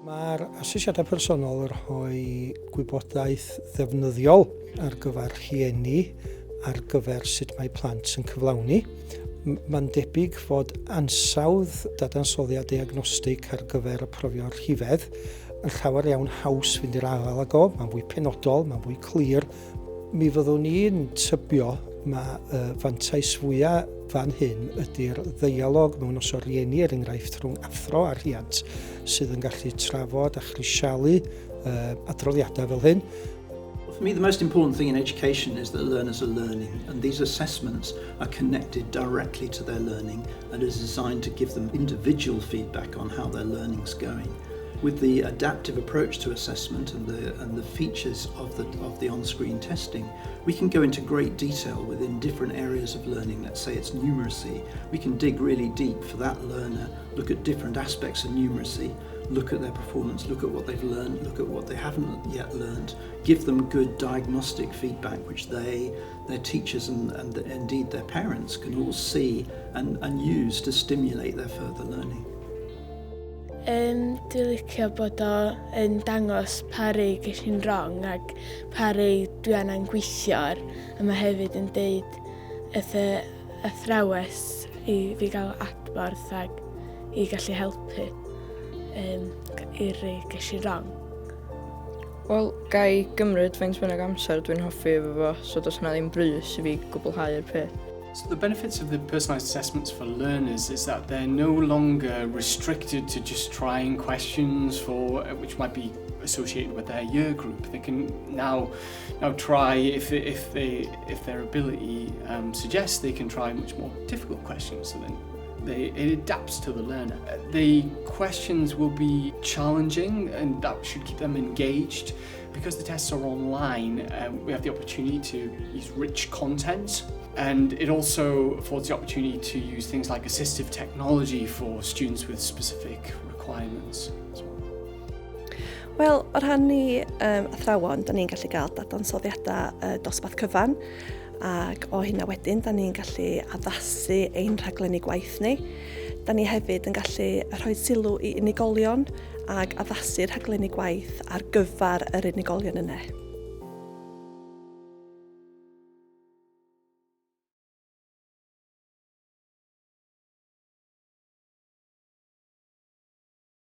Mae'r asesiadau personol yn rhoi gwybodaeth ddefnyddiol ar gyfer rhieni ar gyfer sut mae plant yn cyflawni. Mae'n debyg fod ansawdd dadansoddiad diagnostig ar gyfer y profio rhifedd yn llawer iawn haws fynd i'r afael ag o. Mae'n fwy penodol, mae'n fwy clir. Mi fyddwn ni'n tybio mae fantais fwyaf fan hyn ydy'r ddeialog mewn os o rieni enghraifft rhwng athro a rhiant sydd yn gallu trafod a chrisialu adroddiadau fel hyn. For me, the most important thing in education is that learners are learning, and these assessments are connected directly to their learning and is designed to give them individual feedback on how their learning's going. With the adaptive approach to assessment and the features of the on-screen testing, we can go into great detail within different areas of learning. Let's say it's numeracy. We can dig really deep for that learner, look at different aspects of numeracy, look at their performance, look at what they've learned, look at what they haven't yet learned, give them good diagnostic feedback which their teachers and indeed their parents can all see and use to stimulate their further learning. Dwi'n licio bod o yn dangos pa rei ges i'n wrong ac pa rei dwi anna'n gweithio ar, a mae hefyd yn deud athrawes i fi gael adborth ac i gallu helpu i'r rei ges i'n wrong. Wel, gai gymryd faint bynnag amser dwi'n hoffi efo fo, so does yna ddim brys i fi gwblhau'r peth. So the benefits of the personalised assessments for learners is that they're no longer restricted to just trying questions which might be associated with their year group. They can now try if their ability suggests they can try much more difficult questions. So then it adapts to the learner. The questions will be challenging and that should keep them engaged. Because the tests are online, we have the opportunity to use rich content. And it also affords the opportunity to use things like assistive technology for students with specific requirements as well. Wel, o rhan ni athrawon, da ni'n gallu gael dadansoddiadau dosbarth cyfan, ac o hynna wedyn, da ni'n gallu addasu ein rhaglenni gwaith ni. Da ni hefyd yn gallu rhoi sylw i unigolion ac addasu'r rhaglenni gwaith ar gyfer yr unigolion yna.